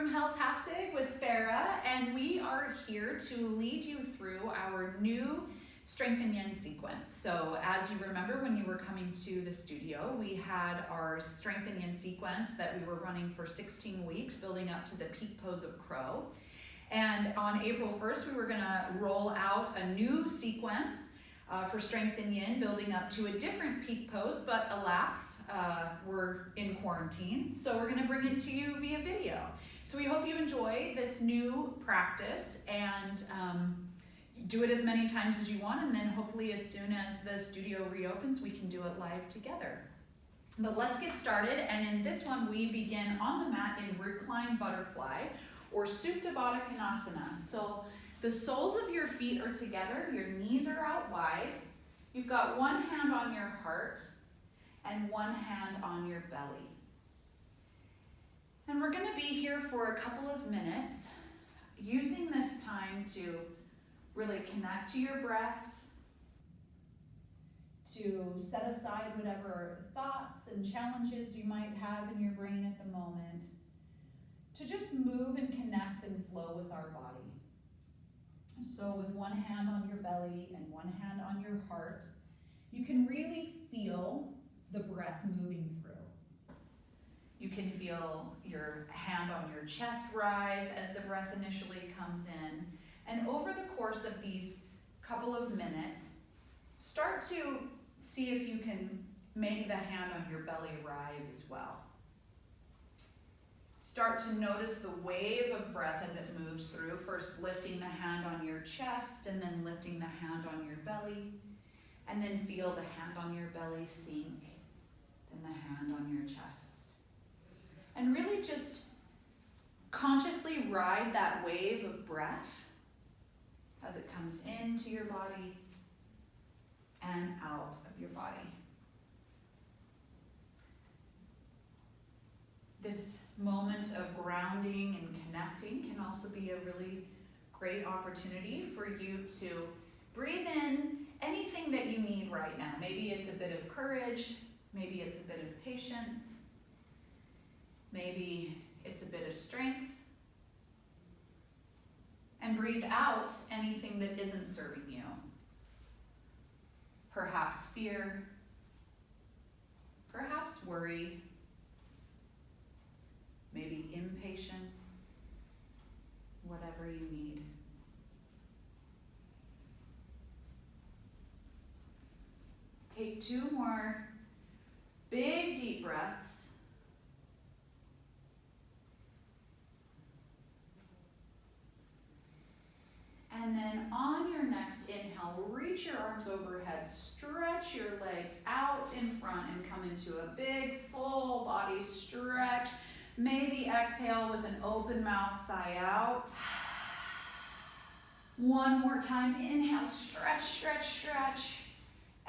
from Heldhaftig with Fara, and we are here to lead you through our new Strength Yin sequence. So as you remember, when you were coming to the studio, we had our Strength Yin sequence that we were running for 16 weeks, building up to the peak pose of crow. And on April 1st, we were gonna roll out a new sequence for Strength Yin, building up to a different peak pose, but alas, we're in quarantine, so we're gonna bring it to you via video. So we hope you enjoy this new practice and do it as many times as you want, and then hopefully as soon as the studio reopens, we can do it live together. But let's get started, and in this one, we begin on the mat in reclined butterfly, or Supta Baddha Konasana. So the soles of your feet are together, your knees are out wide. You've got one hand on your heart and one hand on your belly. And we're gonna be here for a couple of minutes, using this time to really connect to your breath, to set aside whatever thoughts and challenges you might have in your brain at the moment, to just move and connect and flow with our body. So with one hand on your belly and one hand on your heart, you can really feel the breath moving through. You can feel your hand on your chest rise as the breath initially comes in. And over the course of these couple of minutes, start to see if you can make the hand on your belly rise as well. Start to notice the wave of breath as it moves through, first lifting the hand on your chest and then lifting the hand on your belly, and then feel the hand on your belly sink, then the hand on your chest. And really just consciously ride that wave of breath as it comes into your body and out of your body. This moment of grounding and connecting can also be a really great opportunity for you to breathe in anything that you need right now. Maybe it's a bit of courage, maybe it's a bit of patience, maybe it's a bit of strength. And breathe out anything that isn't serving you. Perhaps fear, perhaps worry, maybe impatience, whatever you need. Take 2 more big deep breaths. And then on your next inhale, reach your arms overhead, stretch your legs out in front and come into a big full body stretch. Maybe exhale with an open mouth, sigh out. One more time, inhale, stretch, stretch, stretch,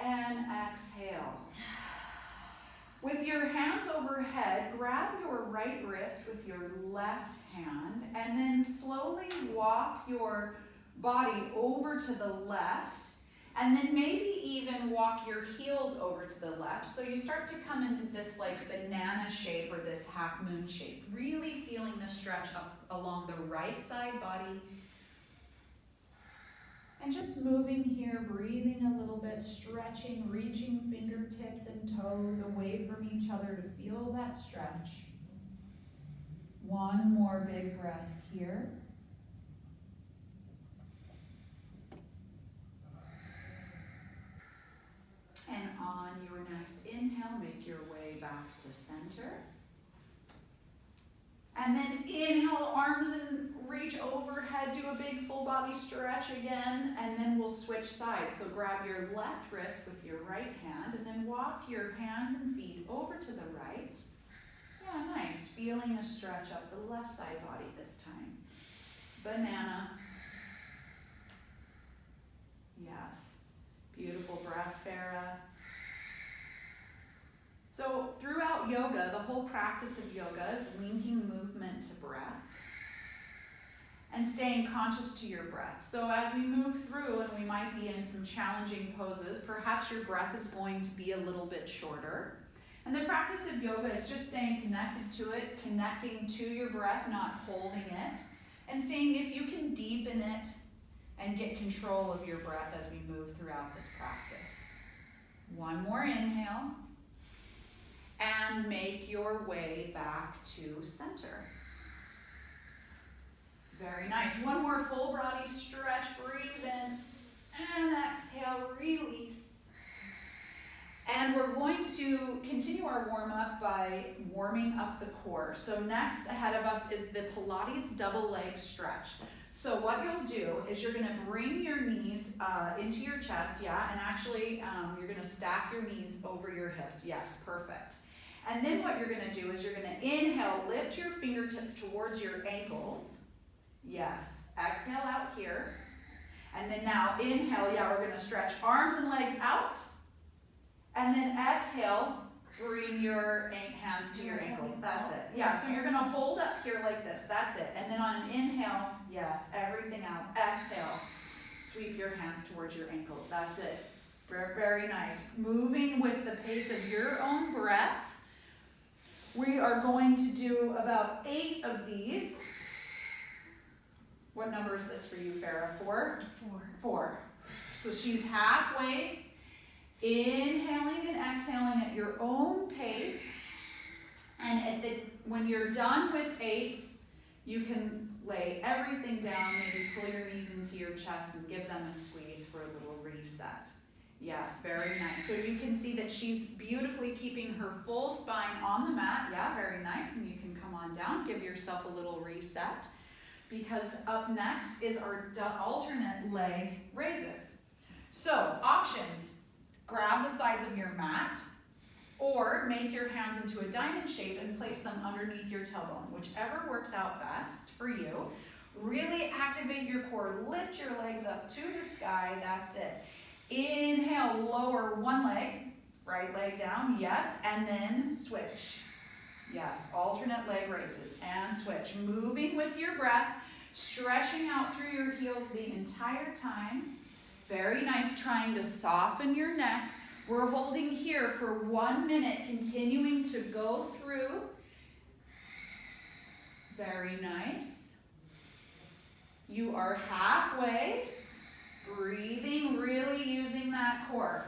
and exhale. With your hands overhead, grab your right wrist with your left hand, and then slowly walk your body over to the left, and then maybe even walk your heels over to the left. So you start to come into this like banana shape or this half moon shape, really feeling the stretch up along the right side body. And just moving here, breathing a little bit, stretching, reaching fingertips and toes away from each other to feel that stretch. One more big breath here. And on your next inhale, make your way back to center. And then inhale, arms and reach overhead, do a big full body stretch again, and then we'll switch sides. So grab your left wrist with your right hand, and then walk your hands and feet over to the right. Yeah, nice. Feeling a stretch up the left side body this time. Banana. Yes. Beautiful breath, Fara. So throughout yoga, the whole practice of yoga is linking movement to breath and staying conscious to your breath. So as we move through and we might be in some challenging poses, perhaps your breath is going to be a little bit shorter. And the practice of yoga is just staying connected to it, connecting to your breath, not holding it, and seeing if you can deepen it and get control of your breath as we move throughout this practice. One more inhale, and make your way back to center. Very nice. One more full body stretch, breathe in, and exhale, release. And we're going to continue our warm-up by warming up the core. So next ahead of us is the Pilates double leg stretch. So what you'll do is you're gonna bring your knees into your chest, and actually you're gonna stack your knees over your hips. Yes, perfect. And then what you're gonna do is you're gonna inhale, lift your fingertips towards your ankles. Yes, exhale out here. And then now inhale, we're gonna stretch arms and legs out. And then exhale, bring your hands to your ankles. That's it. Yeah, so you're going to hold up here like this. That's it. And then on an inhale, yes, everything out. Exhale, sweep your hands towards your ankles. That's it. Very, very nice. Moving with the pace of your own breath. We are going to do about 8 of these. What number is this for you, Farah? 4? 4. So she's halfway. Inhaling and exhaling at your own pace. And when you're done with 8, you can lay everything down, maybe pull your knees into your chest and give them a squeeze for a little reset. Yes, very nice. So you can see that she's beautifully keeping her full spine on the mat. Yeah, very nice. And you can come on down, give yourself a little reset. Because up next is our alternate leg raises. So options. Grab the sides of your mat, or make your hands into a diamond shape and place them underneath your tailbone, whichever works out best for you. Really activate your core, lift your legs up to the sky, that's it. Inhale, lower one leg, right leg down, yes, and then switch. Yes, alternate leg raises, and switch. Moving with your breath, stretching out through your heels the entire time. Very nice, trying to soften your neck. We're holding here for 1 minute, continuing to go through. Very nice. You are halfway. Breathing, really using that core.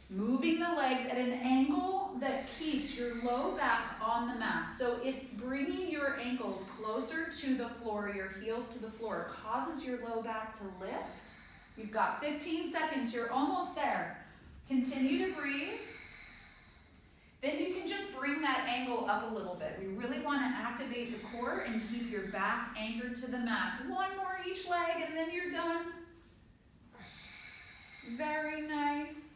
Moving the legs at an angle that keeps your low back on the mat. So if bringing your ankles closer to the floor, your heels to the floor, causes your low back to lift, you've got 15 seconds, you're almost there. Continue to breathe. Then you can just bring that angle up a little bit. We really want to activate the core and keep your back anchored to the mat. 1 more each leg and then you're done. Very nice.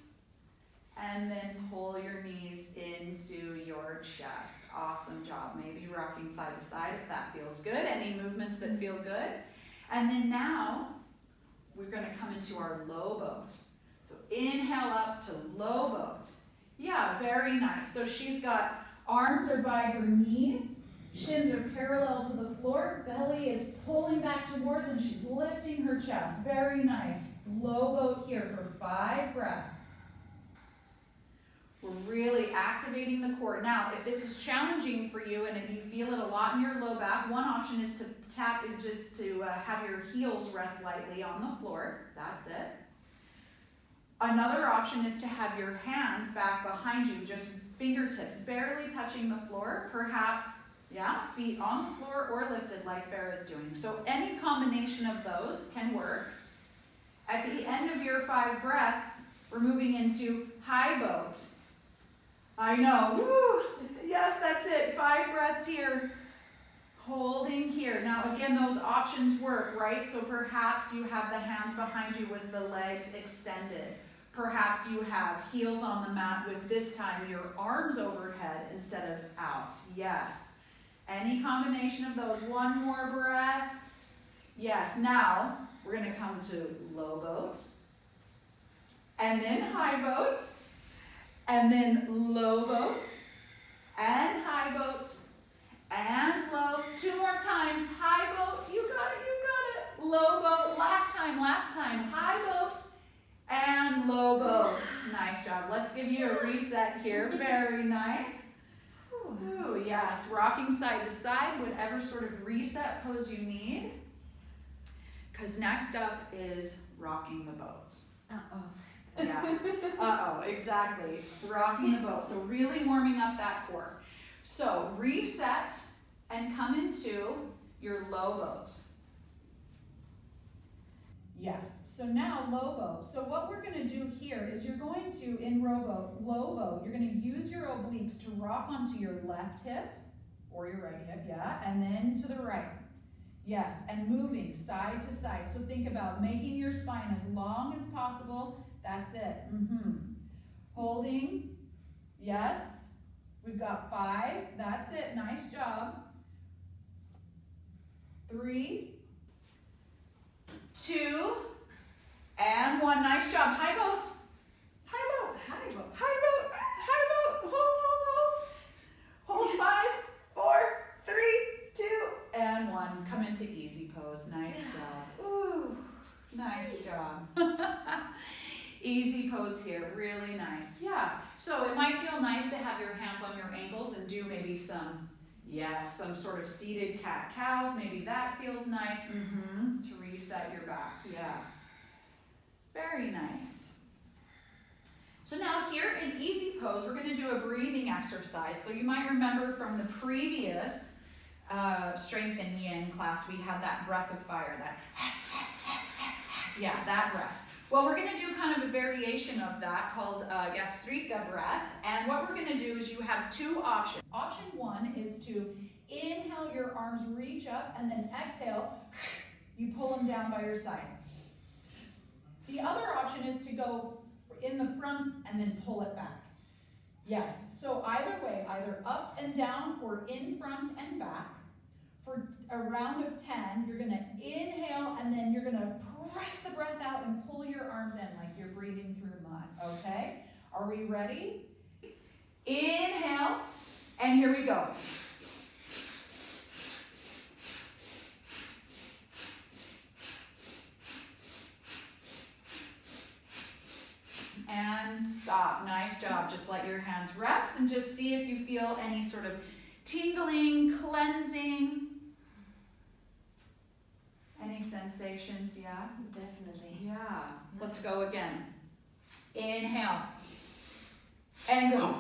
And then pull your knees into your chest. Awesome job. Maybe rocking side to side if that feels good. Any movements that feel good. And then now, we're going to come into our low boat. So inhale up to low boat. Yeah, very nice. So she's got arms are by her knees, shins are parallel to the floor, belly is pulling back towards and she's lifting her chest. Very nice. Low boat here for 5 breaths. We're really activating the core. Now, if this is challenging for you and if you feel it a lot in your low back, one option is to have your heels rest lightly on the floor. That's it. Another option is to have your hands back behind you, just fingertips barely touching the floor. Perhaps, feet on the floor or lifted like Farah's doing. So any combination of those can work. At the end of your 5 breaths, we're moving into high boat. I know, woo! Yes, that's it, 5 breaths here. Holding here. Now again, those options work, right? So perhaps you have the hands behind you with the legs extended. Perhaps you have heels on the mat with this time your arms overhead instead of out. Yes. Any combination of those. 1 more breath. Yes. Now we're going to come to low boat. And then high boat. And then low boat. And high boat. And low. 2 more times. High boat. You got it. You got it. Low boat. Last time. High boat. And low boat. Nice job. Let's give you a reset here. Very nice. Ooh, yes. Rocking side to side, whatever sort of reset pose you need. Because next up is rocking the boat. Uh-oh. Yeah. Uh-oh, exactly. Rocking the boat. So really warming up that core. So reset and come into your low boat. Yes. So now low boat. So what we're going to do here is you're going to, in low boat, you're going to use your obliques to rock onto your left hip or your right hip, yeah, and then to the right. Yes, and moving side to side. So think about making your spine as long as possible. That's it. Holding. Yes. We've got 5. That's it. Nice job. 3, 2, and 1. Nice job. High boat. High boat. High boat. High boat. High boat. Hold. Hold 5, 4, 3, 2, and 1. Come into easy pose. Nice job. Ooh, nice job. Easy pose here. Really nice. Yeah. So it might feel nice to have your hands on your ankles and do maybe some sort of seated cat-cows. Maybe that feels nice to reset your back. Yeah. Very nice. So now here in easy pose, we're going to do a breathing exercise. So you might remember from the previous Strength Yin class, we had that breath of fire, that breath. Well, we're going to do kind of a variation of that called gastrika breath. And what we're going to do is you have 2 options. Option 1 is to inhale, your arms reach up, and then exhale, you pull them down by your side. The other option is to go in the front and then pull it back. Yes, so either way, either up and down or in front and back. For a round of 10, you're going to inhale and then you're going to press the breath out and pull your arms in like you're breathing through mud, okay? Are we ready? Inhale, and here we go. And stop. Nice job. Just let your hands rest and just see if you feel any sort of tingling, cleansing. Any sensations? Yeah? Definitely. Yeah. Let's go again. Inhale. And go.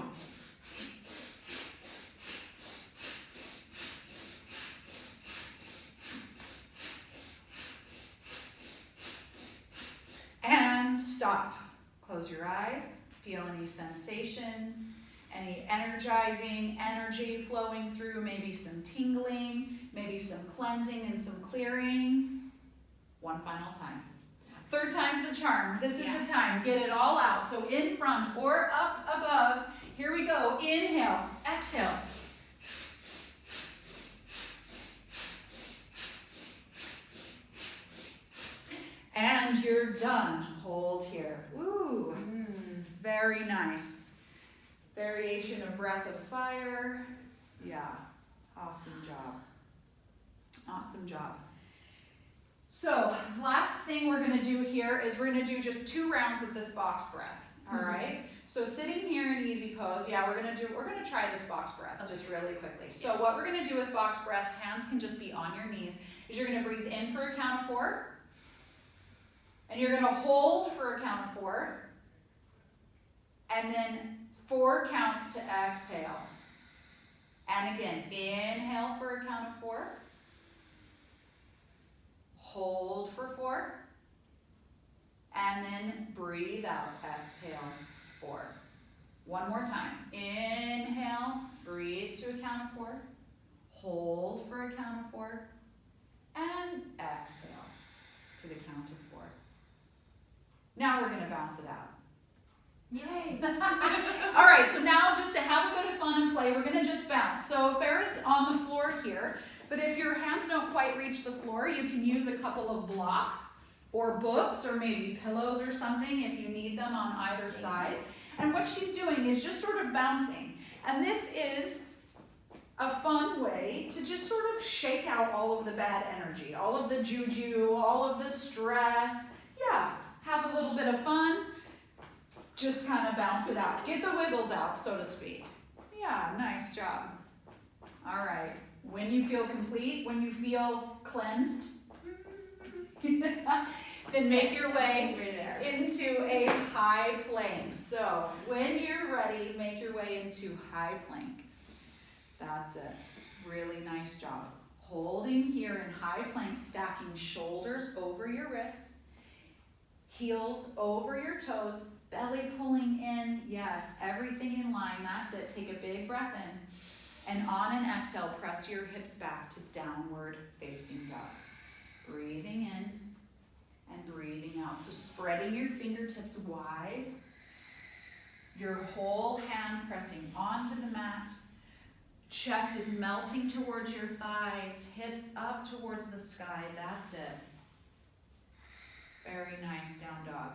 And stop. Close your eyes. Feel any sensations, any energizing energy flowing through, maybe some tingling, maybe some cleansing and some clearing. One final time. 3rd time's the charm. This is the time. Get it all out. So in front or up above. Here we go. Inhale. Exhale. And you're done. Hold here. Ooh. Very nice. Variation of breath of fire. Yeah. Awesome job. Awesome job. So, last thing we're going to do here is we're going to do just 2 rounds of this box breath. All right? So, sitting here in easy pose, we're going to try this box breath just really quickly. So, what we're going to do with box breath, hands can just be on your knees, is you're going to breathe in for a count of 4. And you're going to hold for a count of 4. And then 4 counts to exhale. And again, inhale for a count of 4. Hold for 4. And then breathe out. Exhale, 4. One more time. Inhale, breathe to a count of 4. Hold for a count of 4. And exhale to the count of 4. Now we're going to bounce it out. Yay! All right, so now just to have a bit of fun and play, we're going to just bounce. So Farah's on the floor here, but if your hands don't quite reach the floor, you can use a couple of blocks or books or maybe pillows or something if you need them on either side. And what she's doing is just sort of bouncing. And this is a fun way to just sort of shake out all of the bad energy, all of the juju, all of the stress. Yeah. have a little bit of fun, just kind of bounce it out. Get the wiggles out, so to speak. Yeah, nice job. All right, when you feel complete, when you feel cleansed, then make your way into a high plank. So when you're ready, make your way into high plank. That's it. Really nice job. Holding here in high plank, stacking shoulders over your wrists, heels over your toes, belly pulling in. Yes, everything in line. That's it. Take a big breath in. And on an exhale, press your hips back to downward facing dog. Breathing in and breathing out. So spreading your fingertips wide. Your whole hand pressing onto the mat. Chest is melting towards your thighs. Hips up towards the sky. That's it. Very nice, down dog.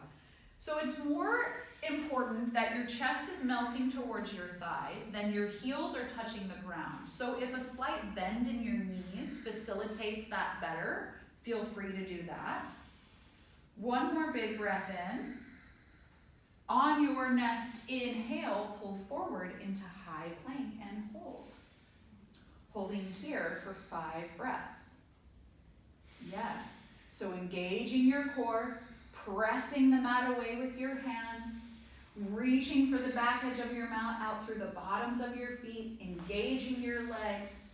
So it's more important that your chest is melting towards your thighs than your heels are touching the ground. So if a slight bend in your knees facilitates that better, feel free to do that. One more big breath in. On your next inhale, pull forward into high plank and hold. Holding here for 5 breaths. Yes. So engaging your core, pressing the mat away with your hands, reaching for the back edge of your mat out through the bottoms of your feet, engaging your legs.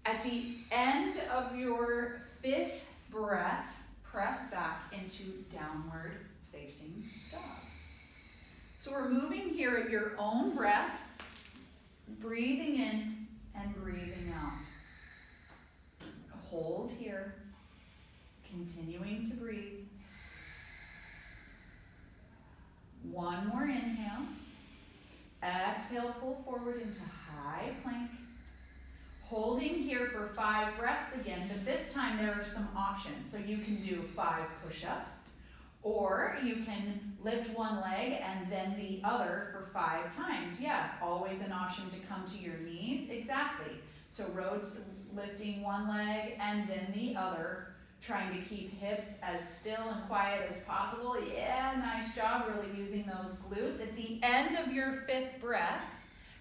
At the end of your 5th breath, press back into downward facing dog. So we're moving here at your own breath, breathing in and breathing out. Hold here, continuing to breathe. One more inhale. Exhale, pull forward into high plank. Holding here for 5 breaths again, but this time there are some options. So you can do 5 push-ups, or you can lift one leg and then the other for 5 times. Yes, always an option to come to your knees. Exactly. So lifting one leg and then the other, trying to keep hips as still and quiet as possible. Yeah, nice job, really using those glutes. At the end of your 5th breath,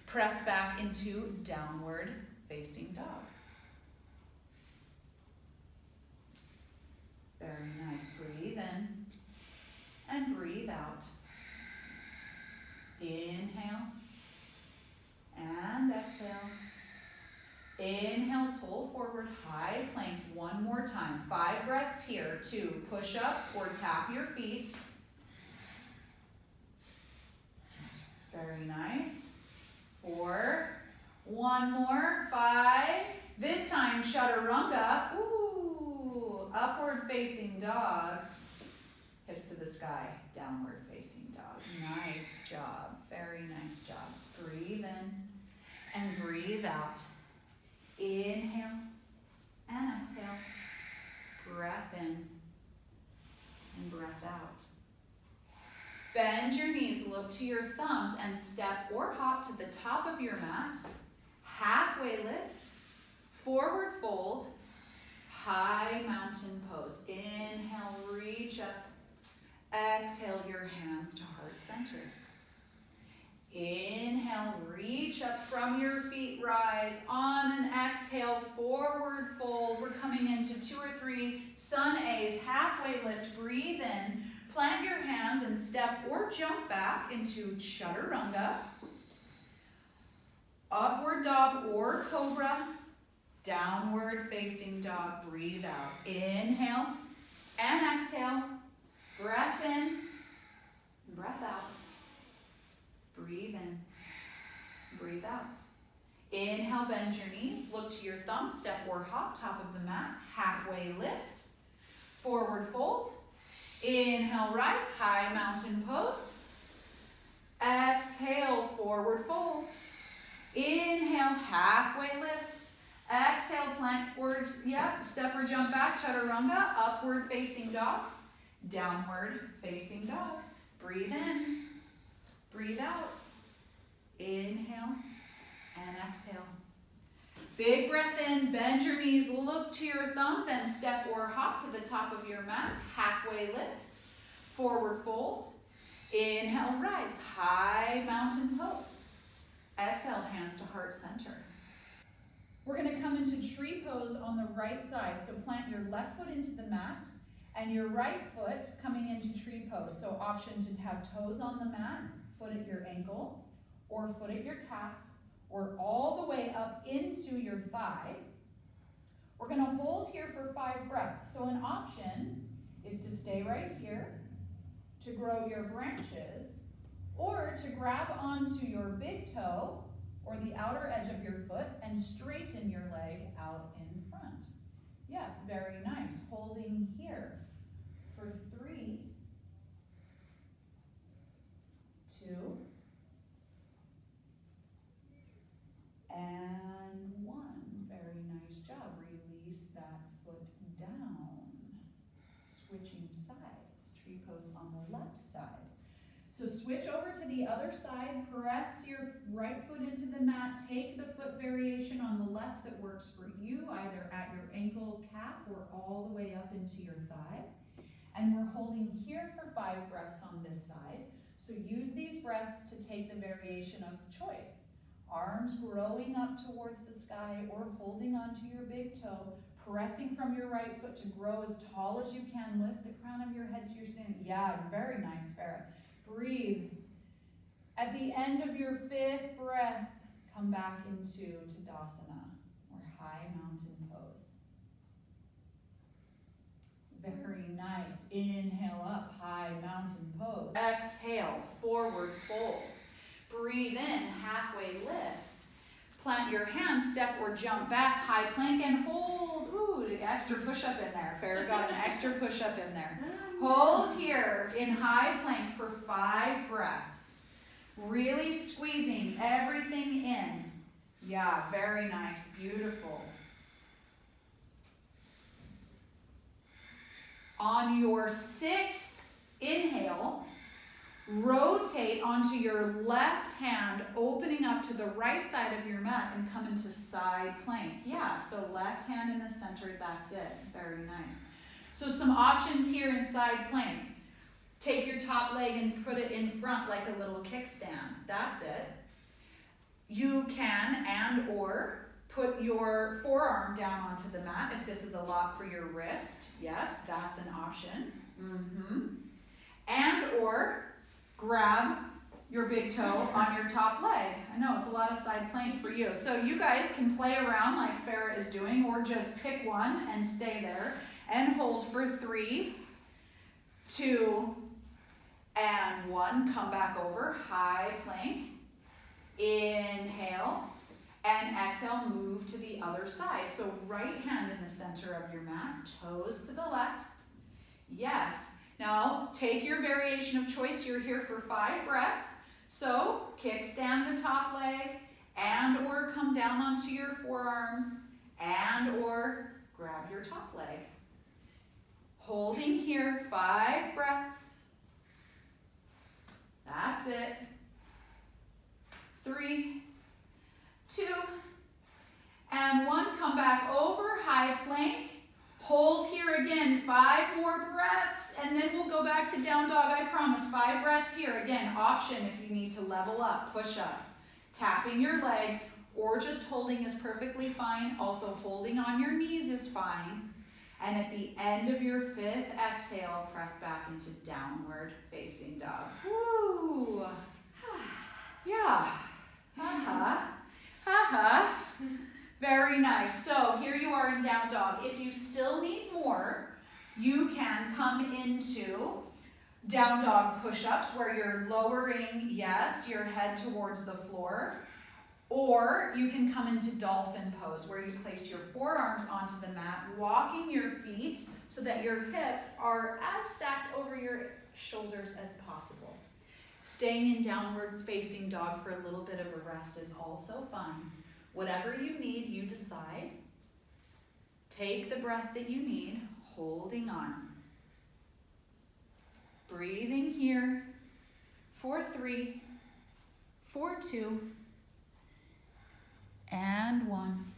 press back into downward facing dog. Very nice. Breathe in and breathe out. Inhale and exhale. Inhale, pull forward, high plank. One more time. 5 breaths here. 2 push-ups or tap your feet. Very nice. 4. One more. 5. This time, chaturanga. Ooh, upward facing dog. Hips to the sky. Downward facing dog. Nice job. Very nice job. Breathe in and breathe out. Inhale and exhale. Breath in and breath out. Bend your knees, look to your thumbs, and step or hop to the top of your mat. Halfway lift, forward fold, high mountain pose. Inhale, reach up. Exhale, your hands to heart center. Inhale, reach up from your feet, rise. On an exhale, forward fold. We're coming into 2 or 3 sun A's, halfway lift. Breathe in, plant your hands and step or jump back into chaturanga. Upward dog or cobra. Downward facing dog. Breathe out. Inhale and exhale. Breath in, breath out. Breathe in, breathe out. Inhale, bend your knees, look to your thumbs, step or hop, top of the mat, halfway lift, forward fold. Inhale, rise, high mountain pose. Exhale, forward fold. Inhale, halfway lift. Exhale, plantwards, step or jump back, chaturanga, upward facing dog, downward facing dog. Breathe in. Breathe out. Inhale and exhale. Big breath in, bend your knees, look to your thumbs and step or hop to the top of your mat. Halfway lift. Forward fold. Inhale, rise, high mountain pose. Exhale, hands to heart center. We're gonna come into tree pose on the right side. So plant your left foot into the mat and your right foot coming into tree pose. So option to have toes on the mat, foot at your ankle, or foot at your calf, or all the way up into your thigh. We're gonna hold here for 5 breaths. So an option is to stay right here, to grow your branches, or to grab onto your big toe or the outer edge of your foot and straighten your leg out in front. Yes, very nice. Holding here for 3, 2, and 1. Very nice job. Release that foot down. Switching sides. Tree pose on the left side. So switch over to the other side, press your right foot into the mat, take the foot variation on the left that works for you, either at your ankle, calf, or all the way up into your thigh. And we're holding here for 5 breaths on this side. So use these breaths to take the variation of choice. Arms growing up towards the sky or holding onto your big toe, pressing from your right foot to grow as tall as you can. Lift the crown of your head to your chin. Yeah, very nice, Farah. Breathe. At the end of your 5th breath, come back into Tadasana, or high mountain pose. Very nice. Inhale up, high mountain pose. Exhale, forward fold. Breathe in, halfway lift. Plant your hands, step or jump back, high plank, and hold. Ooh, extra push-up in there. Farah got an extra push-up in there. Hold here in high plank for 5 breaths. Really squeezing everything in. Yeah, very nice, beautiful. On your 6th inhale, rotate onto your left hand, opening up to the right side of your mat and come into side plank. Yeah, so left hand in the center, that's it. Very nice. So some options here in side plank. Take your top leg and put it in front like a little kickstand. That's it. You can and or put your forearm down onto the mat if this is a lot for your wrist. Yes, that's an option. And or grab your big toe on your top leg. I know it's a lot of side plank for you. So you guys can play around like Farah is doing, or just pick one and stay there and hold for 3, 2, and 1. Come back over, high plank. Inhale and exhale, move to the other side. So right hand in the center of your mat, toes to the left. Yes. Now, take your variation of choice. You're here for 5 breaths. So, kickstand the top leg, and or come down onto your forearms, and or grab your top leg. Holding here, 5 breaths. That's it. 3, 2, and 1. Come back over, high plank. Hold here again, 5 more breaths, and then we'll go back to down dog, I promise. 5 breaths here. Again, option if you need to level up, push-ups, tapping your legs, or just holding is perfectly fine. Also, holding on your knees is fine. And at the end of your 5th exhale, press back into downward facing dog. Woo! Yeah. Very nice. So here you are in down dog. If you still need more, you can come into down dog push-ups where you're lowering, yes, your head towards the floor. Or you can come into dolphin pose where you place your forearms onto the mat, walking your feet so that your hips are as stacked over your shoulders as possible. Staying in downward facing dog for a little bit of a rest is also fine. Whatever you need, you decide. Take the breath that you need, holding on. Breathing here for 3, for 2, and 1.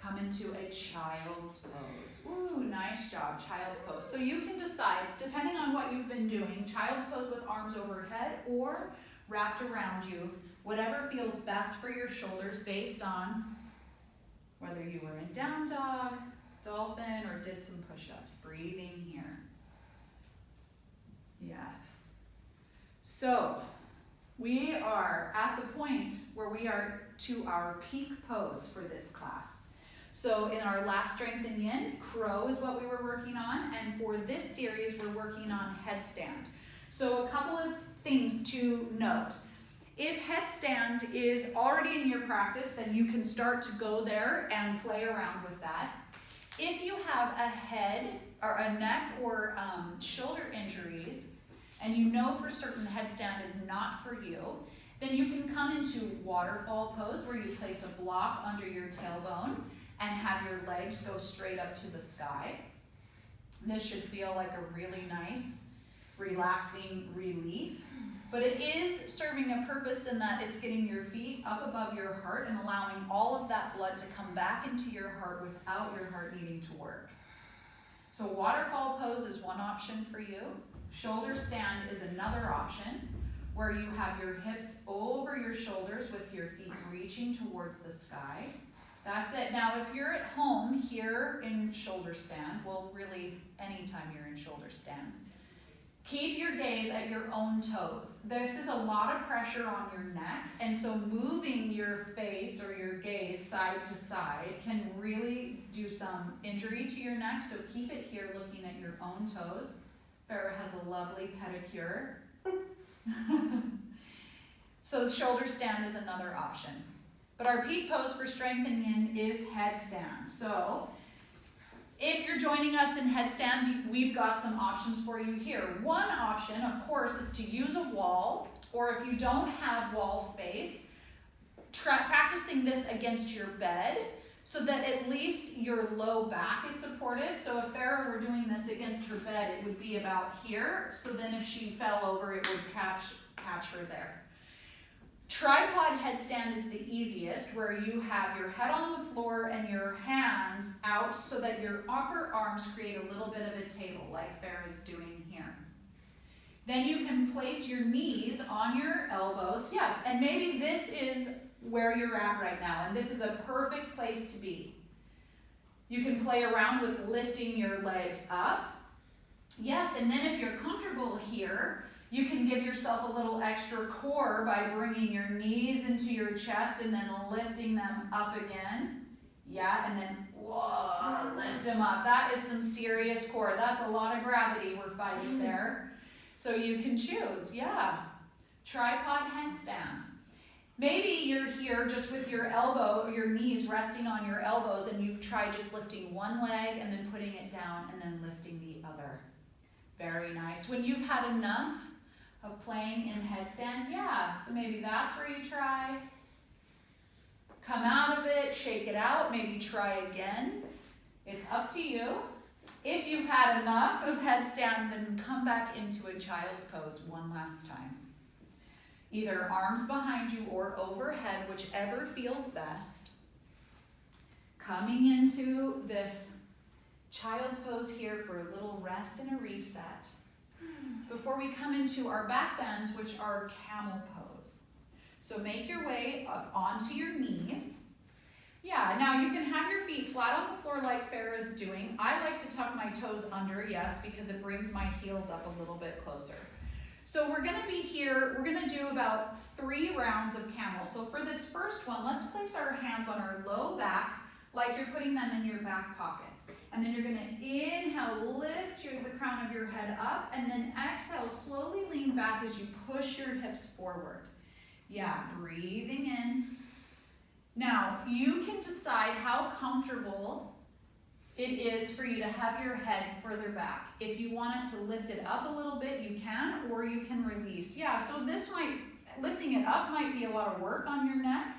Come into a child's pose. Ooh, nice job, child's pose. So you can decide, depending on what you've been doing, child's pose with arms overhead or wrapped around you, whatever feels best for your shoulders based on whether you were in down dog, dolphin, or did some push-ups. Breathing here. Yes. So we are at the point where we are to our peak pose for this class. So in our last Strength Yin, crow is what we were working on, and for this series we're working on headstand. So a couple of things to note. If headstand is already in your practice, then you can start to go there and play around with that. If you have a head or a neck or shoulder injuries, and you know for certain headstand is not for you, then you can come into waterfall pose where you place a block under your tailbone and have your legs go straight up to the sky. This should feel like a really nice, relaxing relief. But it is serving a purpose in that it's getting your feet up above your heart and allowing all of that blood to come back into your heart without your heart needing to work. So waterfall pose is one option for you. Shoulder stand is another option where you have your hips over your shoulders with your feet reaching towards the sky. That's it. Now, if you're at home here in shoulder stand, well, really anytime you're in shoulder stand, keep your gaze at your own toes. This is a lot of pressure on your neck, and so moving your face or your gaze side to side can really do some injury to your neck, so keep it here looking at your own toes. Farah has a lovely pedicure. So shoulder stand is another option. But our peak pose for Strength Yin is headstand. So if you're joining us in headstand, we've got some options for you here. One option, of course, is to use a wall, or if you don't have wall space, practicing this against your bed so that at least your low back is supported. So if Farah were doing this against her bed, it would be about here. So then if she fell over, it would catch her there. Tripod headstand is the easiest, where you have your head on the floor and your hands out so that your upper arms create a little bit of a table like Farah's doing here. Then you can place your knees on your elbows. Yes, and maybe this is where you're at right now, and this is a perfect place to be. You can play around with lifting your legs up. Yes, and then if you're comfortable here, you can give yourself a little extra core by bringing your knees into your chest and then lifting them up again. Yeah, and then, whoa, lift them up. That is some serious core. That's a lot of gravity we're fighting there. So you can choose, yeah. Tripod headstand. Maybe you're here just with your knees resting on your elbows, and you try just lifting one leg and then putting it down and then lifting the other. Very nice. When you've had enough of playing in headstand, yeah, so maybe that's where you try. Come out of it, shake it out, maybe try again. It's up to you. If you've had enough of headstand, then come back into a child's pose one last time. Either arms behind you or overhead, whichever feels best. Coming into this child's pose here for a little rest and a reset before we come into our back bends, which are camel pose. So make your way up onto your knees. Yeah, now you can have your feet flat on the floor like Farah's doing. I like to tuck my toes under, yes, because it brings my heels up a little bit closer. So we're gonna be here, we're gonna do about 3 rounds of camel. So for this first one, let's place our hands on our low back like you're putting them in your back pockets. And then you're gonna inhale, lift the crown of your head up, and then exhale, slowly lean back as you push your hips forward. Yeah, breathing in. Now, you can decide how comfortable it is for you to have your head further back. If you want it to lift it up a little bit, you can, or you can release. Yeah, so lifting it up might be a lot of work on your neck.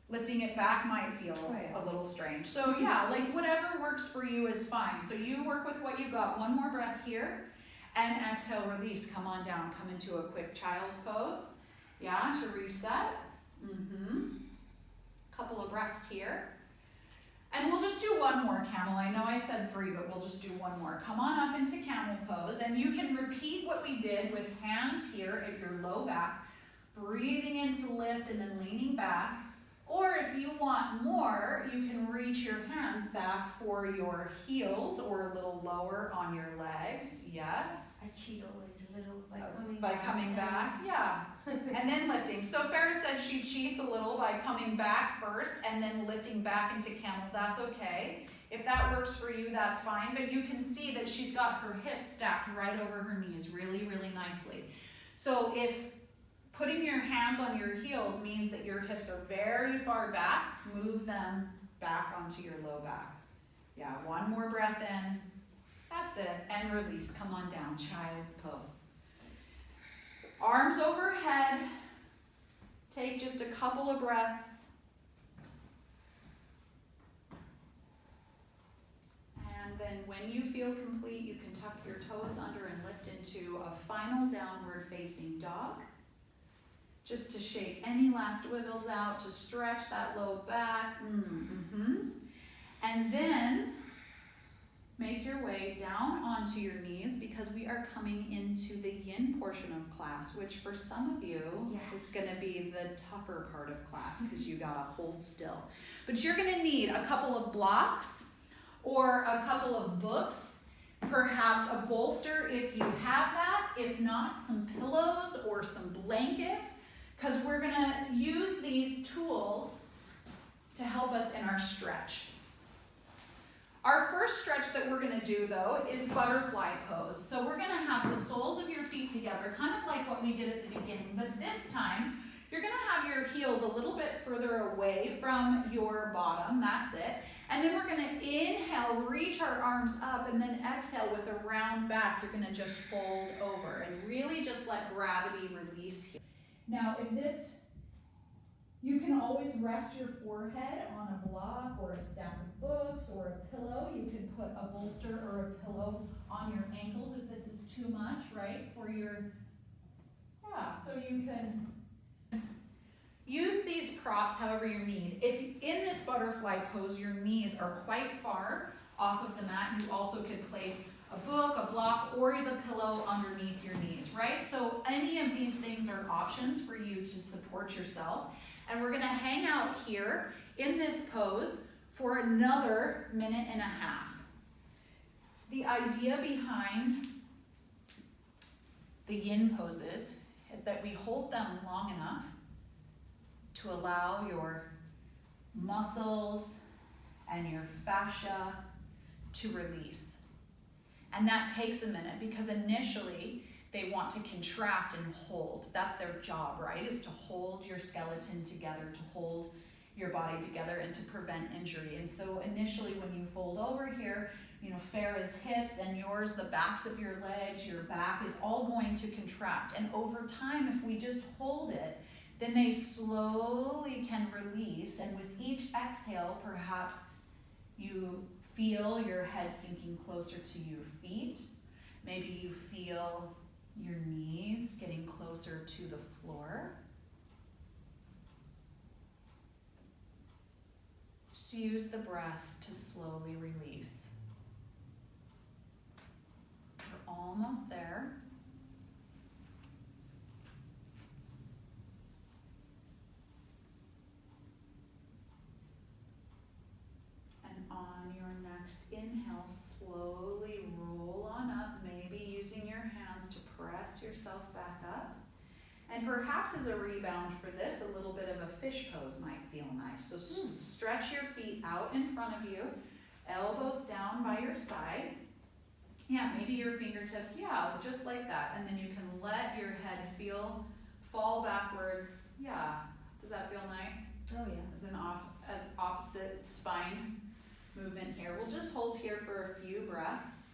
Lifting it back might feel a little strange. So yeah, like whatever works for you is fine. So you work with what you got. One more breath here, and exhale, release. Come on down, come into a quick child's pose. Yeah, to reset. Couple of breaths here. And one more camel. I know I said 3, but we'll just do one more. Come on up into camel pose, and you can repeat what we did with hands here at your low back, breathing in to lift and then leaning back. Or if you want more, you can reach your hands back for your heels or a little lower on your legs. Yes. I cheat always a little by coming back. Yeah. And then lifting. So Farah said she cheats a little by coming back first and then lifting back into camel. That's okay. If that works for you, that's fine. But you can see that she's got her hips stacked right over her knees really, really nicely. So if putting your hands on your heels means that your hips are very far back, move them back onto your low back. Yeah, one more breath in. That's it. And release. Come on down. Child's pose. Arms overhead. Take just a couple of breaths. And then when you feel complete, you can tuck your toes under and lift into a final downward facing dog. Just to shake any last wiggles out, to stretch that low back. And then make your way down onto your knees because we are coming into the yin portion of class, which for some of you is going to be the tougher part of class because you got to hold still. But you're going to need a couple of blocks or a couple of books, perhaps a bolster if you have that. If not, some pillows or some blankets, because we're going to use these tools to help us in our stretch. Our first stretch that we're going to do, though, is butterfly pose. So we're going to have the soles of your feet together, kind of like what we did at the beginning, but this time you're going to have your heels a little bit further away from your bottom. That's it. And then we're going to inhale, reach our arms up, and then exhale with a round back. You're going to just fold over and really just let gravity release here. Now, if this, you can always rest your forehead on a block or a stack of books or a pillow. You can put a bolster or a pillow on your ankles if this is too much, right? For your, so you can use these props however you need. If in this butterfly pose, your knees are quite far off of the mat, you also could place a book, a block, or the pillow underneath your knees, right? So any of these things are options for you to support yourself. And we're gonna hang out here in this pose for another minute and a half. The idea behind the yin poses is that we hold them long enough to allow your muscles and your fascia to release. And that takes a minute because initially they want to contract and hold. That's their job, right? Is to hold your skeleton together, to hold your body together and to prevent injury. And so initially when you fold over here, you know, Farah's hips and yours, the backs of your legs, your back is all going to contract. And over time, if we just hold it, then they slowly can release. And with each exhale, perhaps you feel your head sinking closer to your feet. Maybe you feel your knees getting closer to the floor. Just use the breath to slowly release. We're almost there. On your next inhale, slowly roll on up, maybe using your hands to press yourself back up. And perhaps as a rebound for this, a little bit of a fish pose might feel nice. So stretch your feet out in front of you, elbows down by your side. Yeah, maybe your fingertips, just like that. And then you can let your head fall backwards. Yeah, does that feel nice? Oh yeah. As opposite spine movement here. We'll just hold here for a few breaths.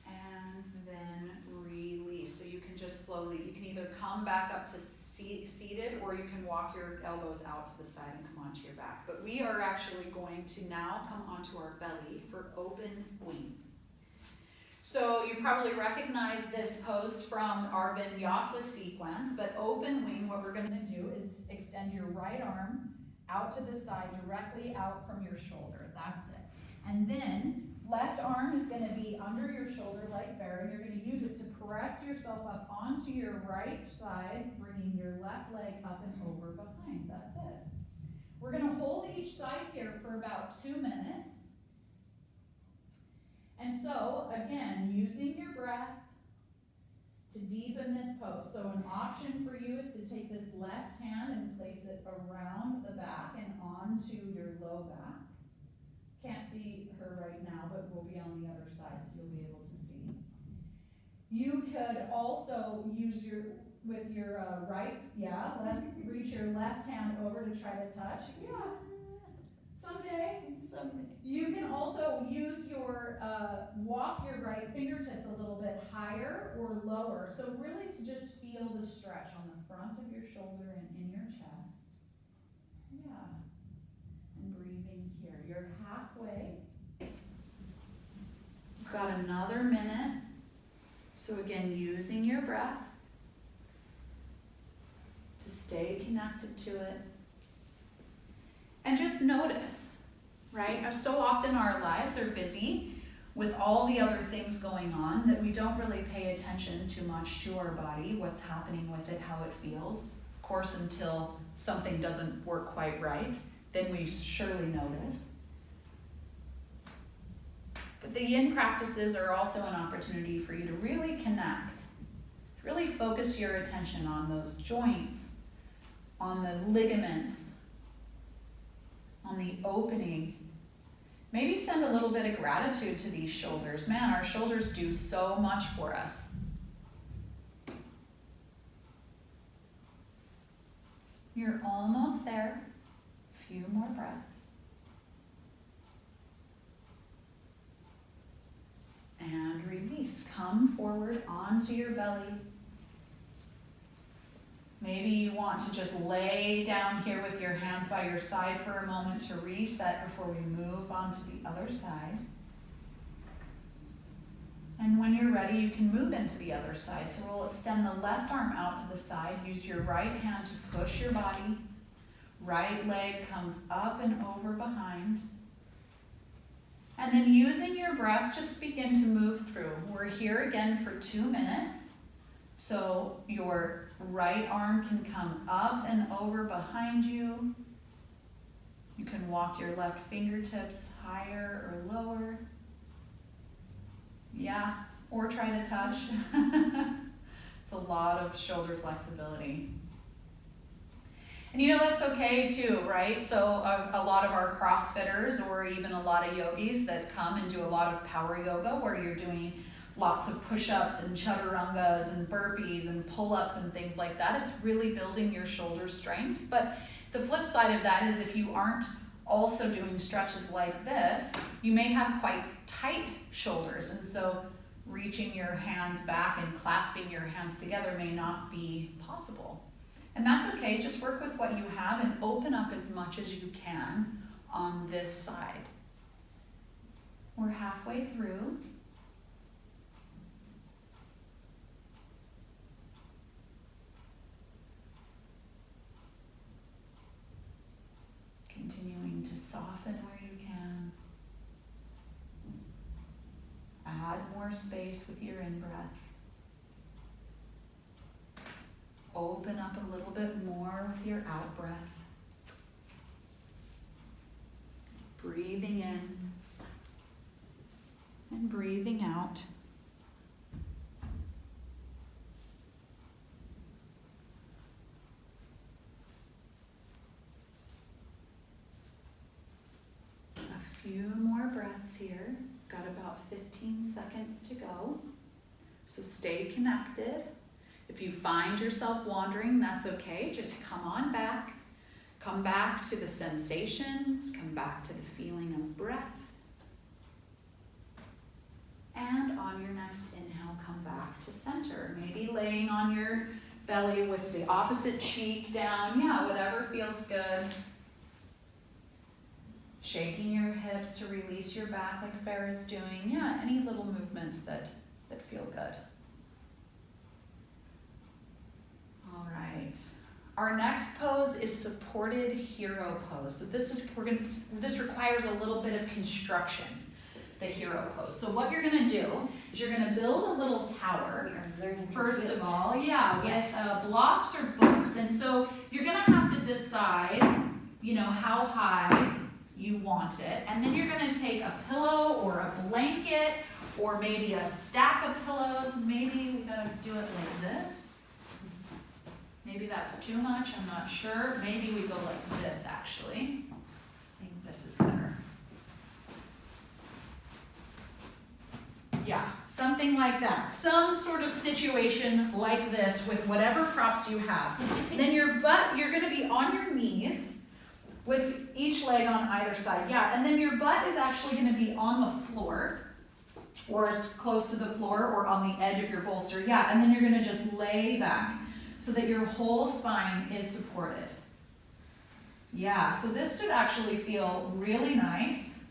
And then release. So you can just slowly, you can either come back up to seated or you can walk your elbows out to the side and come onto your back. But we are actually going to now come onto our belly for open wing. So you probably recognize this pose from our vinyasa sequence, but open wing, what we're gonna do is extend your right arm out to the side, directly out from your shoulder. That's it. And then left arm is gonna be under your shoulder like Fara, and you're gonna use it to press yourself up onto your right side, bringing your left leg up and over behind. That's it. We're gonna hold each side here for about 2 minutes. And so, again, using your breath to deepen this pose. So an option for you is to take this left hand and place it around the back and onto your low back. Can't see her right now, but we'll be on the other side so you'll be able to see. You could also use your reach your left hand over to try to touch. Yeah, someday. You can also use your, walk your right fingertips a little bit higher or lower. So really to just feel the stretch on the front of your shoulder and in your chest. Yeah. And breathing here. You're halfway. You've got another minute. So again, using your breath to stay connected to it. And just notice, right? So often our lives are busy with all the other things going on that we don't really pay attention too much to our body, what's happening with it, how it feels. Of course, until something doesn't work quite right, then we surely notice. But the yin practices are also an opportunity for you to really connect, to really focus your attention on those joints, on the ligaments, on the opening. Maybe send a little bit of gratitude to these shoulders. Man, our shoulders do so much for us. You're almost there. A few more breaths. And release. Come forward onto your belly. Maybe you want to just lay down here with your hands by your side for a moment to reset before we move on to the other side. And when you're ready, you can move into the other side. So we'll extend the left arm out to the side. Use your right hand to push your body. Right leg comes up and over behind. And then using your breath, just begin to move through. We're here again for 2 minutes. So your right arm can come up and over behind you. You can walk your left fingertips higher or lower. Yeah, or try to touch. It's a lot of shoulder flexibility. And you know that's okay too, right? So a lot of our CrossFitters or even a lot of yogis that come and do a lot of power yoga where you're doing lots of push-ups and chaturangas and burpees and pull-ups and things like that. It's really building your shoulder strength. But the flip side of that is if you aren't also doing stretches like this, you may have quite tight shoulders. And so reaching your hands back and clasping your hands together may not be possible. And that's okay. Just work with what you have and open up as much as you can on this side. We're halfway through. Continuing to soften where you can. Add more space with your in-breath. Open up a little bit more with your out-breath. Breathing in and breathing out. A few more breaths here. Got about 15 seconds to go. So stay connected. If you find yourself wandering, that's okay. Just come on back. Come back to the sensations. Come back to the feeling of breath. And on your next inhale, come back to center. Maybe laying on your belly with the opposite cheek down. Yeah, whatever feels good. Shaking your hips to release your back like Fara's doing. Yeah, any little movements that good. All right. Our next pose is supported hero pose. So this requires a little bit of construction, the hero pose. So what you're gonna do is you're gonna build a little tower. We are learning to First build. of all, yeah, Yes. with blocks or books. And so you're gonna have to decide, how high you want it. And then you're gonna take a pillow or a blanket or maybe a stack of pillows. Maybe we gotta do it like this. Maybe that's too much, I'm not sure. Maybe we go like this actually. I think this is better. Yeah, something like that. Some sort of situation like this with whatever props you have. Then your butt, you're gonna be on your knees with each leg on either side. Yeah, and then your butt is actually gonna be on the floor or as close to the floor or on the edge of your bolster. Yeah, and then you're gonna just lay back so that your whole spine is supported. Yeah, so this should actually feel really nice.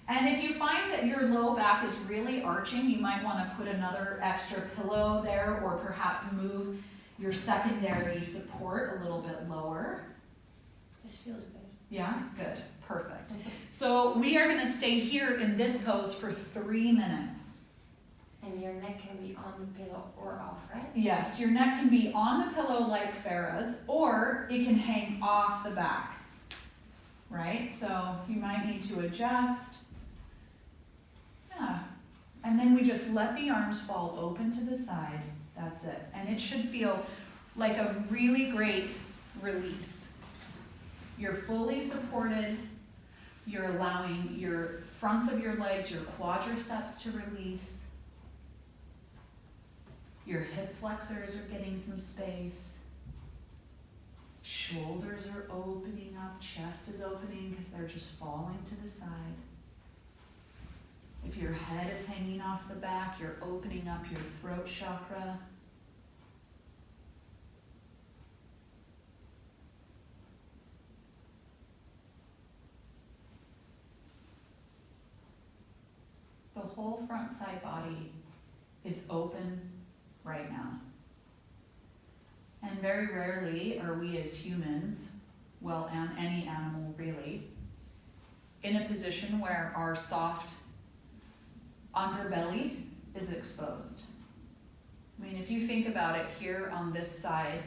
And if you find that your low back is really arching, you might want to put another extra pillow there or perhaps move your secondary support a little bit lower. This feels good. Yeah, good, perfect. So we are going to stay here in this pose for 3 minutes. And your neck can be on the pillow or off, right? Yes, your neck can be on the pillow like Farah's, or it can hang off the back, right? So you might need to adjust. Yeah, and then we just let the arms fall open to the side. That's it. And it should feel like a really great release. You're fully supported. You're allowing your fronts of your legs, your quadriceps to release. Your hip flexors are getting some space. Shoulders are opening up. Chest is opening because they're just falling to the side. If your head is hanging off the back, you're opening up your throat chakra. The whole front side body is open right now. And very rarely are we as humans, well, and any animal really, in a position where our soft underbelly is exposed. I mean, if you think about it, here on this side,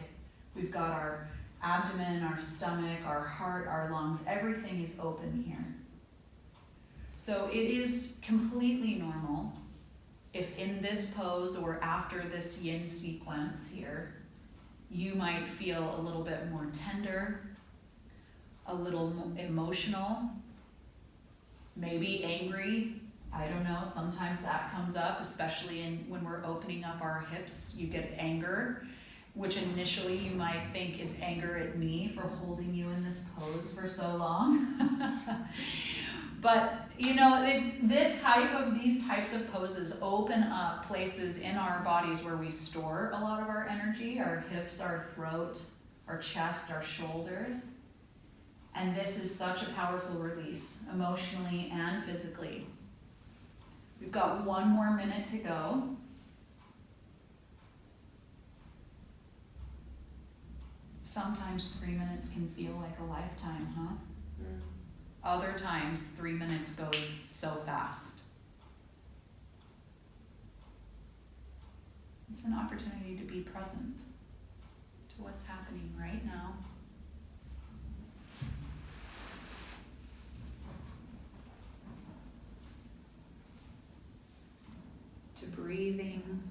we've got our abdomen, our stomach, our heart, our lungs, everything is open here. So it is completely normal if in this pose or after this yin sequence here, you might feel a little bit more tender, a little emotional, maybe angry. I don't know, sometimes that comes up, especially when we're opening up our hips, you get anger, which initially you might think is anger at me for holding you in this pose for so long. But these types of poses open up places in our bodies where we store a lot of our energy, our hips, our throat, our chest, our shoulders. And this is such a powerful release, emotionally and physically. We've got 1 more minute to go. Sometimes 3 minutes can feel like a lifetime, huh? Mm. Other times 3 minutes goes so fast. It's an opportunity to be present to what's happening right now. To breathing,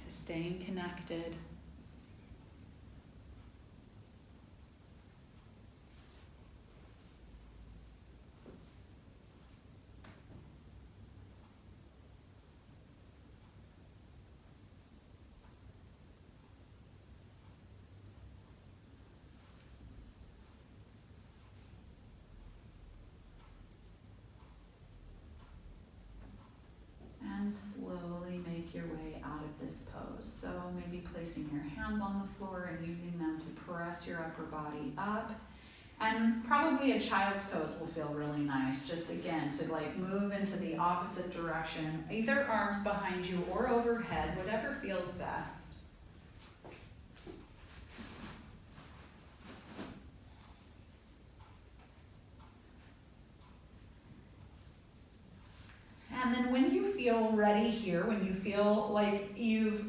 to staying connected. And slowly make your way out of this pose. So maybe placing your hands on the floor and using them to press your upper body up, And probably a child's pose will feel really nice, just again, to like move into the opposite direction, either arms behind you or overhead, whatever feels best. And then when you feel ready here, when you feel like you've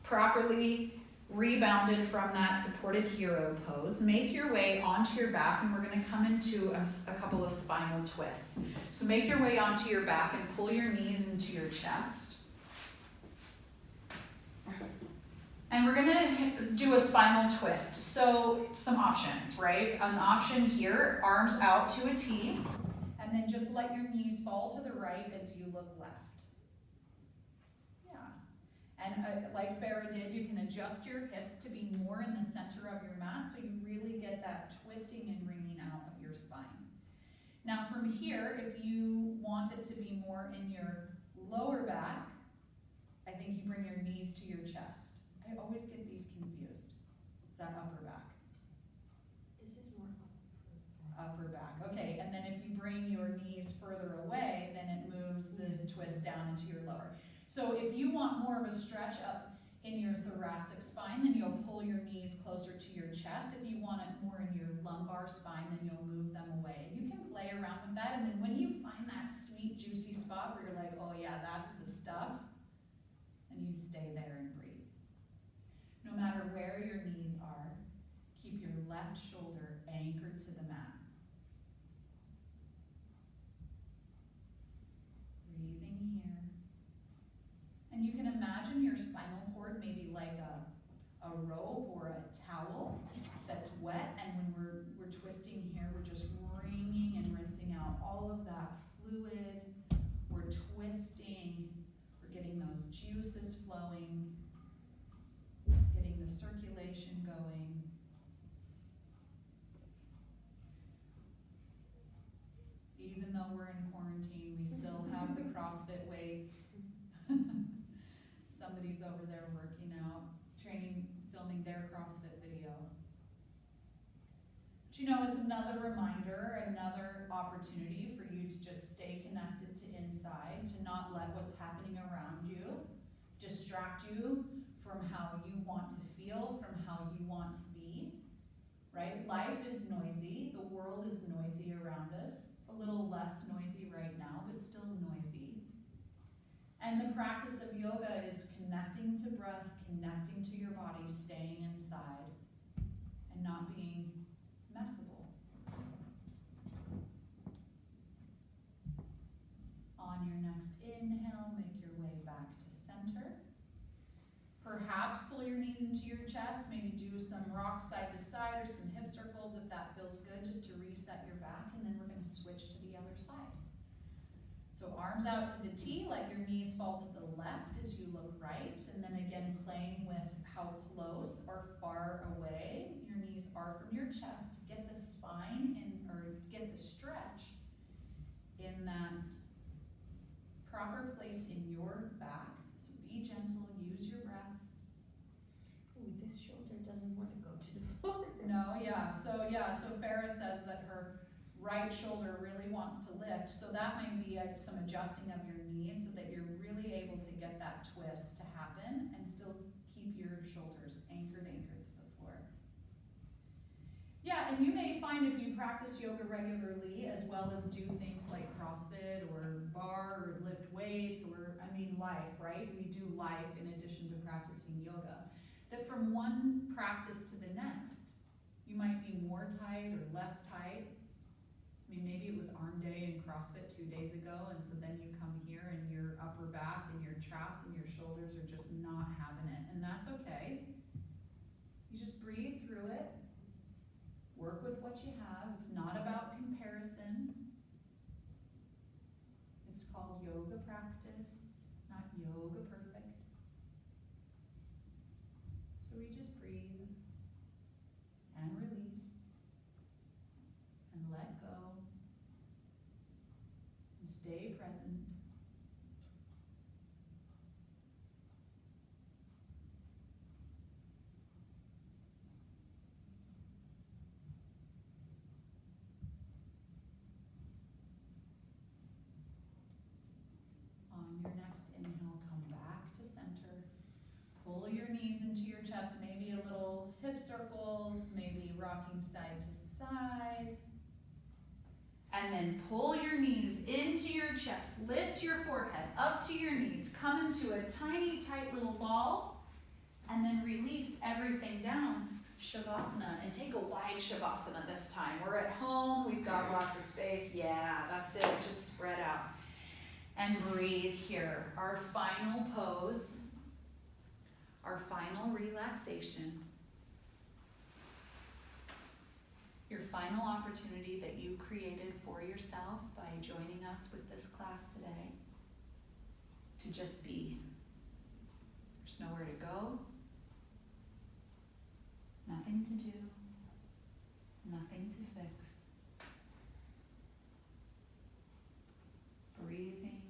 properly rebounded from that supported hero pose, make your way onto your back, and we're going to come into a couple of spinal twists. So make your way onto your back and pull your knees into your chest. And we're going to do a spinal twist. So some options, right? An option here, arms out to a T, and then just let your knees fall to the right as you look left. And like Farah did, you can adjust your hips to be more in the center of your mat so you really get that twisting and wringing out of your spine. Now from here, if you want it to be more in your lower back, I think you bring your knees to your chest. I always get these confused. Is that upper back? This is more Upper back. Okay, and then if you bring your knees further away, then it moves the twist down into your lower. So if you want more of a stretch up in your thoracic spine, then you'll pull your knees closer to your chest. If you want it more in your lumbar spine, then you'll move them away. And you can play around with that, and then when you find that sweet, juicy spot where you're like, oh yeah, that's the stuff, then you stay there and breathe. No matter where your knees are, keep your left shoulder anchored to the mat. Breathing here. And you can imagine your spinal cord maybe like a rope or a towel that's wet, and when we're twisting here, we're just wringing and rinsing out all of that fluid. We're twisting, we're getting those juices flowing, getting the circulation going. Even though we're in quarantine, we still have the CrossFit weights. Somebody's over there working out, training, filming their CrossFit video. But you know, it's another reminder, another opportunity for you to just stay connected to inside, to not let what's happening around you distract you from how you want to feel, from how you want to be, right? Life is noisy, the world is noisy around us, a little less noisy right now, but still noisy. And the practice of yoga is connecting to breath, connecting to your body, staying inside, and not being messable. On your next inhale, make your way back to center. Perhaps pull your knees into your chest, maybe do some rock side to side or some hip circles if that feels good, just to reset your back, and then we're going to switch to the other side. So arms out to the T, let your knees fall to the left as you look right, and then again playing with how close or far away your knees are from your chest. Get the spine or get the stretch in that proper place in your back. So be gentle, use your breath. Ooh, this shoulder doesn't want to go to the floor. No, yeah, so Farah says that her right shoulder really wants to lift, so that might be some adjusting of your knees so that you're really able to get that twist to happen and still keep your shoulders anchored to the floor. Yeah, and you may find if you practice yoga regularly, as well as do things like CrossFit or bar or lift weights or, life, right? We do life in addition to practicing yoga. That from one practice to the next, you might be more tight or less tight. Maybe it was arm day in CrossFit 2 days ago, and so then you come here and your upper back and your traps and your shoulders are just not having it, and that's okay. You just breathe through it, work with what you have. It's not about comparison. It's called yoga practice, not yoga perfect. So we just breathe and release and let go. Stay present. rocking side to side. And then pull your knees into your chest. Lift your forehead up to your knees. Come into a tiny, tight little ball. And then release everything down. Shavasana. And take a wide Shavasana this time. We're at home. We've got lots of space. Yeah, that's it. Just spread out. And breathe here. Our final pose. Our final relaxation. Your final opportunity that you created for yourself by joining us with this class today. To just be. There's nowhere to go. Nothing to do. Nothing to fix. Breathing.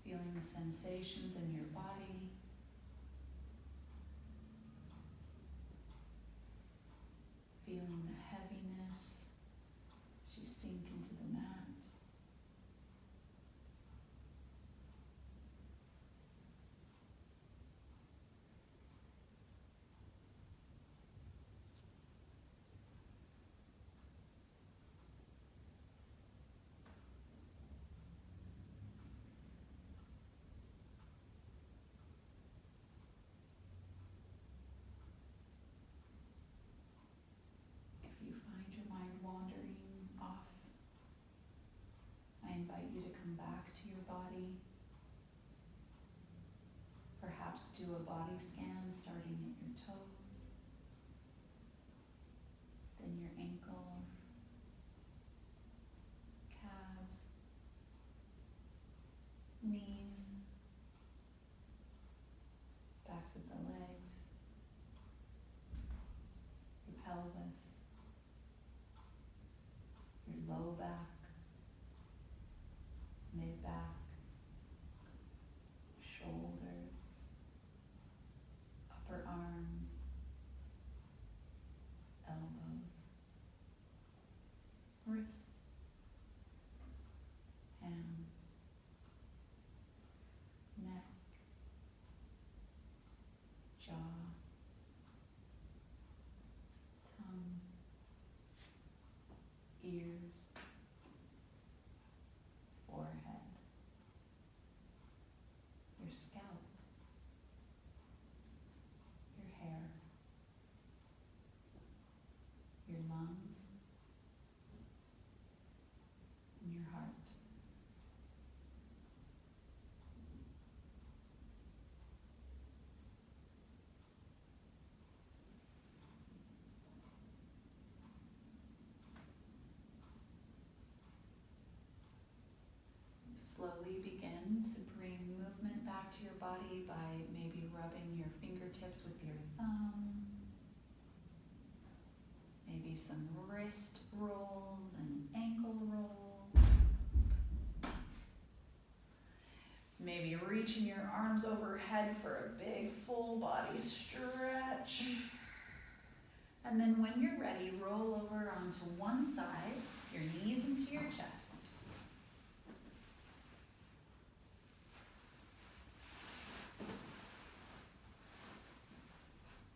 Feeling the sensations in your body. Feeling the heaviness as you sink into the mat. Wandering off, I invite you to come back to your body. Perhaps do a body scan starting at your toes, then your ankles, calves, knees, backs of the legs, your pelvis, your low back, mid back, shoulders, upper arms, elbows, wrists, hands, neck, jaw, tongue, ears, forehead, your scalp, your hair, your lungs, and your heart. Slowly begin to bring movement back to your body by maybe rubbing your fingertips with your thumb. Maybe some wrist rolls and ankle rolls. Maybe reaching your arms overhead for a big full body stretch. And then when you're ready, roll over onto one side, your knees into your chest.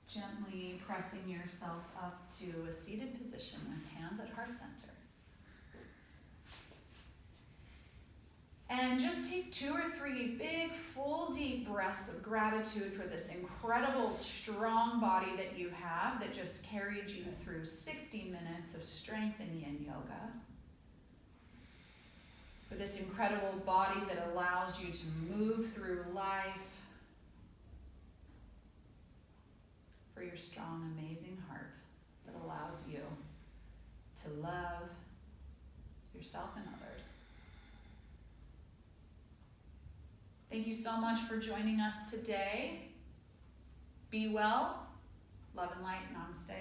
Gently pressing yourself up to a seated position with hands at heart center. And just take 2 or 3 big, full, deep breaths of gratitude for this incredible, strong body that you have that just carried you through 60 minutes of Strength Yin yoga. For this incredible body that allows you to move through life. For your strong, amazing heart that allows you to love yourself and others. Thank you so much for joining us today. Be well. Love and light. Namaste.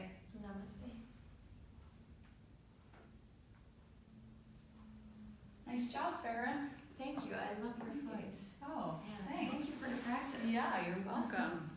Namaste. Nice job, Farah. Thank you. I love your voice. Oh, Yeah. thanks. Thank you for the practice. Yeah, you're welcome.